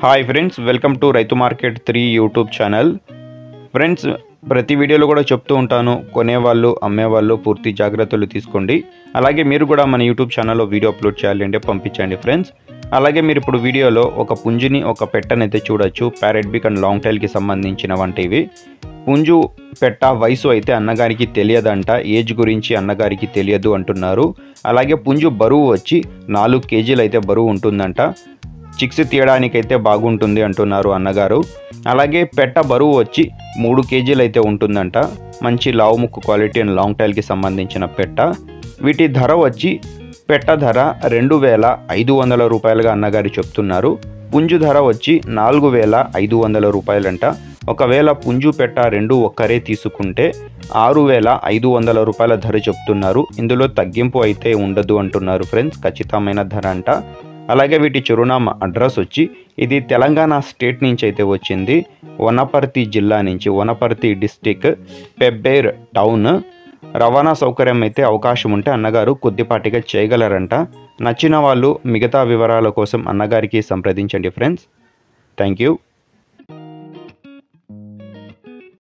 Hi friends, welcome to రైతు market 3 YouTube channel. Friends, ప్రతి వీడియోలో కూడా చెప్తూ ఉంటాను, కొనేవాళ్ళు అమ్మేవాళ్ళు పూర్తి జాగ్రత్తలు తీసుకోండి. అలాగే మీరు కూడా మన యూట్యూబ్ ఛానల్లో వీడియో అప్లోడ్ చేయాలి అంటే పంపించండి ఫ్రెండ్స్. అలాగే మీరు ఇప్పుడు వీడియోలో ఒక పుంజుని ఒక పెట్టనైతే చూడొచ్చు. ప్యారెట్ బిక్ అండ్ లాంగ్ టైల్కి సంబంధించిన వంటివి. పుంజు పెట్ట వయసు అయితే అన్నగారికి తెలియదంట, ఏజ్ గురించి అన్నగారికి తెలియదు అంటున్నారు. అలాగే పుంజు బరువు వచ్చి 4 కేజీలు అయితే బరువు ఉంటుందంట. చిక్స్ తీయడానికైతే బాగుంటుంది అంటున్నారు అన్నగారు. అలాగే పెట్ట బరువు వచ్చి 3 కేజీలు అయితే ఉంటుందంట. మంచి లావు ముక్కు క్వాలిటీ అండ్ లాంగ్ టైల్కి సంబంధించిన పెట్ట. వీటి ధర వచ్చి పెట్ట ధర 2500 రూపాయలుగా అన్నగారు చెప్తున్నారు. పుంజు ధర వచ్చి 4500 రూపాయలంట. ఒకవేళ పుంజు పెట్ట రెండు ఒక్కరే తీసుకుంటే 6500 రూపాయల ధర చెప్తున్నారు. ఇందులో తగ్గింపు అయితే ఉండదు అంటున్నారు ఫ్రెండ్స్, ఖచ్చితమైన ధర అంట. అలాగే వీటి చిరునామా అడ్రస్ వచ్చి ఇది తెలంగాణ స్టేట్ నుంచి అయితే వచ్చింది. వనపర్తి జిల్లా నుంచి, వనపర్తి డిస్టిక్, పెబ్బేర్ టౌన్. రవాణా సౌకర్యం అయితే అవకాశం ఉంటే అన్నగారు కొద్దిపాటిగా చేయగలరంట. నచ్చిన వాళ్ళు మిగతా వివరాల కోసం అన్నగారికి సంప్రదించండి ఫ్రెండ్స్. Thank you.